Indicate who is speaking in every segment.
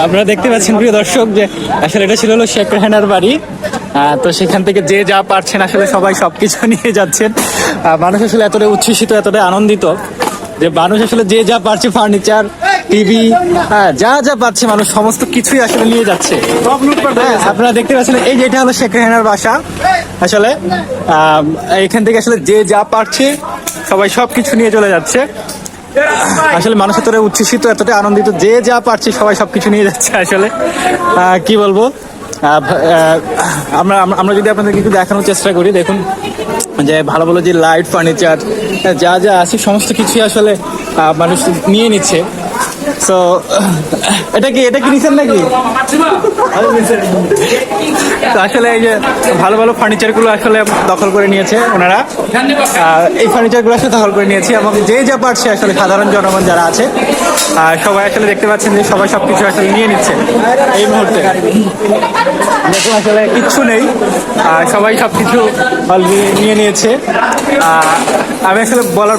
Speaker 1: আপনারা দেখতে পাচ্ছেন প্রিয় দর্শক যে আসলে এটা ছিল হলো শেখ রেহানার বাড়ি। তো সেখান থেকে যে যা পারছেন আসলে সবাই সবকিছু নিয়ে যাচ্ছেন। মানুষ আসলে এতটাই উচ্ছ্বসিত, এতটাই আনন্দিত যে মানুষ আসলে যে যা পারছে, ফার্নিচার, টিভি, যা যা পাচ্ছে মানুষ সমস্ত কিছুই আসলে নিয়ে যাচ্ছে। আপনারা দেখতে পাচ্ছেন এই যেটা হলো শেখ রেহানার বাসা। আসলে এখান থেকে আসলে যে যা পারছে সবাই সবকিছু নিয়ে চলে যাচ্ছে। আসলে মানুষ এতটাই উচ্ছ্বসিত, এতটাই আনন্দিত, যে যা পারছে সবাই সবকিছু নিয়ে যাচ্ছে। আসলে কি বলবো, আমরা যদি আপনাদেরকে একটু দেখানোর চেষ্টা করি, দেখুন যে ভালো ভালো যে লাইট, ফার্নিচার যা যা আছে সমস্ত কিছুই আসলে মানুষ নিয়ে নিচ্ছে। তো এটা কি নিছেন নাকি? তো আসলে এই যে ভালো ভালো ফার্নিচার গুলো আসলে দখল করে নিয়েছে ওনারা। এই ফার্নিচার গুলো আসলে দখল করে নিয়েছে এবং যে যা পারছে আসলে সাধারণ জনগণ যারা আছে সবাই আসলে দেখতে পাচ্ছেন যে সবাই সবকিছু আসলে নিয়ে নিচ্ছে এই মুহূর্তে। দেখুন আসলে কিচ্ছু নেই, সবাই সবকিছু নিয়ে নিয়েছে। আমি আসলে বলার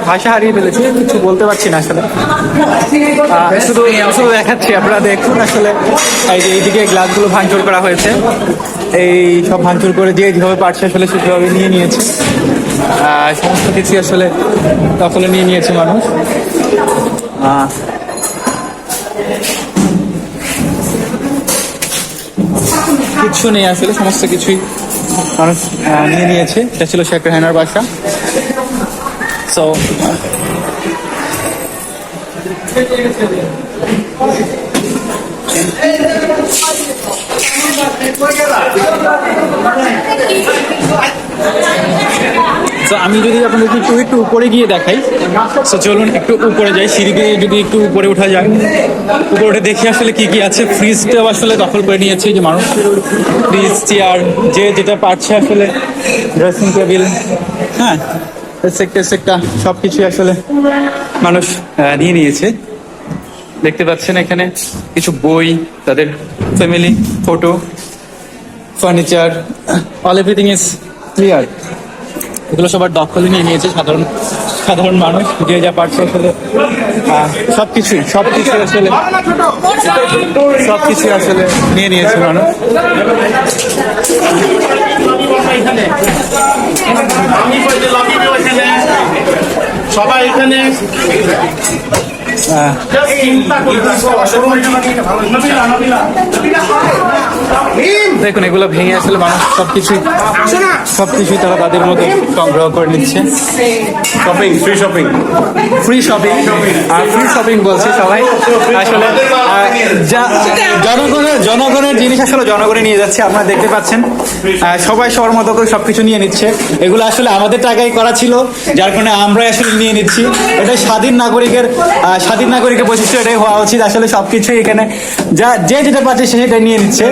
Speaker 1: ভাষা হারিয়ে ফেলেছি, কিছু বলতে পারছি না আসলে। শুধু দেখাচ্ছি, আপনারা দেখুন আসলে এই যে এইদিকে গ্লাসগুলো ভাঙচুর করা হয়েছে। এই সব ভাঙচুর করে দিয়ে যেভাবে পারছে আসলে সেভাবে নিয়ে নিয়েছে। সমস্ত কিছু আসলে দখলে নিয়ে নিয়েছে মানুষ। কিচ্ছু নেই আসলে, সমস্ত কিছুই মানুষ নিয়ে নিয়েছে। এটা ছিল শেখ রেহানার বাসা। সো তো আমি যদি আপনাদেরকে একটু উপরে গিয়ে দেখাই, তো চলুন একটু উপরে যাই, সিঁড়ি দিয়ে যদি একটু উপরে উঠা যায়। উপরে উঠে দেখি আসলে কি কি আছে। ফ্রিজটাও আসলে দখল করে নিয়েছে যে মানুষ, ফ্রিজ, চেয়ার, যে যেটা পারছে আসলে, ড্রেসিং টেবিল, হ্যাঁ, সেক্টর সব কিছুই আসলে মানুষ নিয়ে নিয়েছে। দেখতে পাচ্ছেন এখানে কিছু বই, তাদের family photo, furniture, all everything is clear. এগুলো সবার দখলে নিয়ে নিয়েছে সাধারণ মানুষ, যে যা পারছে আসলে সবকিছু আসলে নিয়ে নিয়েছে মানুষ।
Speaker 2: সবাই এখানে
Speaker 1: দেখুন এগুলো ভেঙে আসলে মানুষ সবকিছুই তারা তাদের মতো সংগ্রহ করে নিচ্ছে। ফ্রি শপিং বলছে সবাই। আসলে জনগণের জিনিস আসলে জনগণে নিয়ে যাচ্ছে। আপনারা দেখতে পাচ্ছেন সবাই সবার মতো করে সবকিছু নিয়ে নিচ্ছে। এগুলো আসলে আমাদের টাকায় করা ছিল, যার কারণে আমরাই আসলে নিয়ে নিচ্ছি। এটা স্বাধীন নাগরিকের বৈশিষ্ট্য, এটাই হওয়া উচিত। আসলে সবকিছুই এখানে যে যেটা পাচ্ছে সেটাই নিয়ে নিচ্ছে।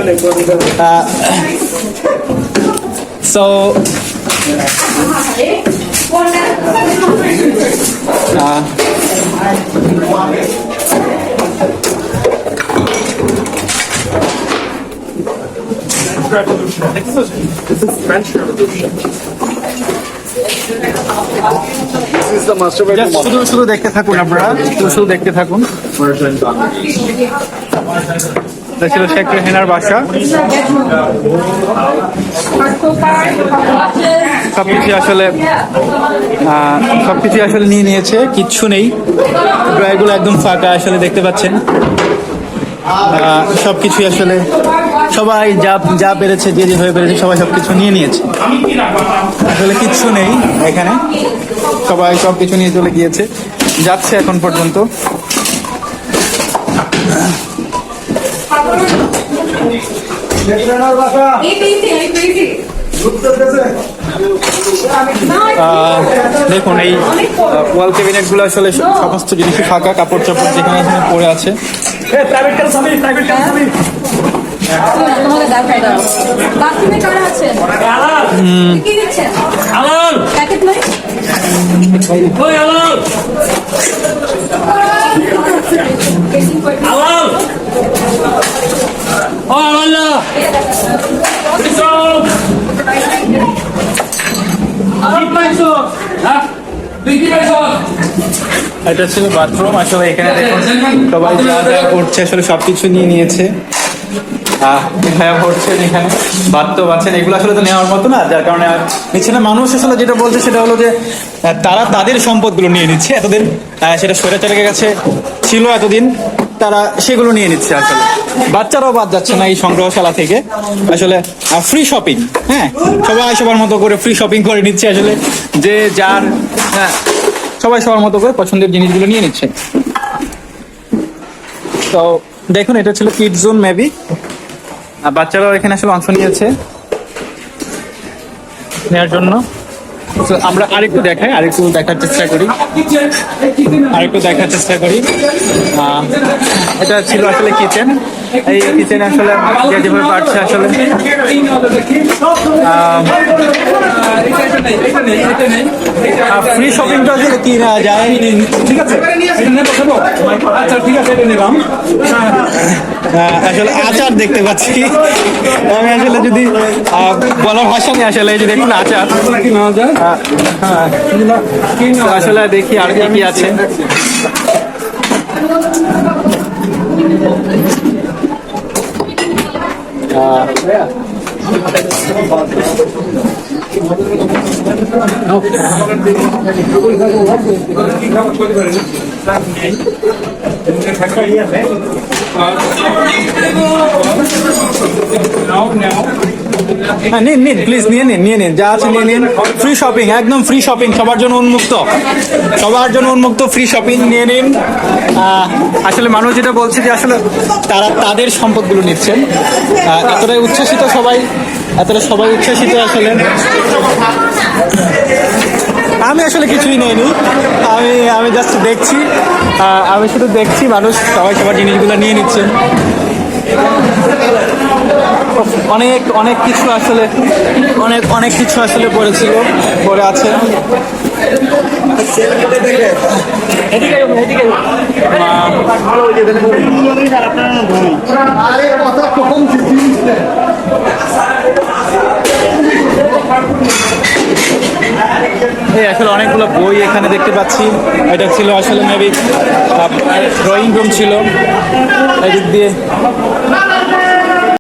Speaker 1: সো শুধু দেখতে থাকুন, আপনারা শুধু দেখতে থাকুন। ছিল শেখ রেহানার বাসা। সবকিছু আসলে নিয়ে নিয়েছে, কিচ্ছু নেই। ড্রয়ারগুলো একদম ফাঁকা আসলে দেখতে পাচ্ছেন। সবকিছুই আসলে সবাই যা পেরেছে, যে যেভাবে পেরেছে সবাই সবকিছু নিয়ে নিয়েছে। আসলে কিচ্ছু নেই এখানে, সবাই সবকিছু নিয়ে চলে গিয়েছে, যাচ্ছে এখন পর্যন্ত। দেখুন এই ওয়াল ক্যাবিনেট গুলো আসলে সমস্ত জিনিসই ফাঁকা, কাপড় চাপড় যেখানে পড়ে আছে।
Speaker 2: Peso!
Speaker 1: এটা ছিল বাথরুম। আসলে এখানে দেখুন সবাই যা যা করছে আসলে সবকিছু নিয়ে নিয়েছে। ভাইয়া ভরছেন এখানে, বাথটব আছেন, এগুলো আসলে তো নেওয়ার মতো না, যার কারণে আর নিচ্ছে না। মানুষ আসলে যেটা বলছে সেটা হলো যে তারা তাদের সম্পদগুলো নিয়ে নিচ্ছে এতদিন, সেটা স্বৈরাচারের কাছে ছিল এতদিন, তারা সেগুলো নিয়ে নিচ্ছে। আসলে বাচ্চারাও বাদ যাচ্ছে না এই সংগ্রহশালা থেকে। আসলে ফ্রি শপিং, হ্যাঁ, সবাই সবার মতো করে ফ্রি শপিং করে নিচ্ছে। আসলে যে যার, হ্যাঁ, সবাই সবার মতো করে পছন্দের জিনিসগুলো নিয়ে নিচ্ছে। তো দেখুন, এটা ছিল কিড জোন মেবি, বাচ্চারাও এখানে আসলে অংশ নিয়েছে নেওয়ার জন্য। তো আমরা আরেকটু দেখাই, আরেকটু দেখার চেষ্টা করি। এটা ছিল আসলে কিচেন। এই কিচেনে আসলে যে যেভাবে পারছে আসলে ফ্রি শপিংটা আসলে কি না যায়, ঠিক আছে। আচ্ছা ঠিক আছে, এটা নিলাম। আসলে আচার দেখতে পাচ্ছি আমি, আসলে যদি বলার ভাষা নেই আসলে। এই যে দেখুন আচার, আসলে দেখি আর কি কি আছে। নিন নিন প্লিজ, নিয়ে নিন যা আছে নিয়ে নিন। ফ্রি শপিং, একদম ফ্রি শপিং, সবার জন্য উন্মুক্ত ফ্রি শপিং নিয়ে নিন। আসলে মানুষ যেটা বলছে যে আসলে তারা তাদের সম্পদগুলো নিচ্ছেন, এতটাই উচ্ছ্বাসিত সবাই আসলে। আমি আসলে কিছুই নেইনি, আমি জাস্ট দেখছি, আমি শুধু দেখছি মানুষ সবাই সবার জিনিসগুলো নিয়ে নিচ্ছেন। অনেক কিছু আসলে পড়ে আছে। এই আসলে অনেকগুলো বই এখানে দেখতে পাচ্ছি। এটা ছিল আসলে মেবি ড্রয়িং রুম ছিল, এদিক দিয়ে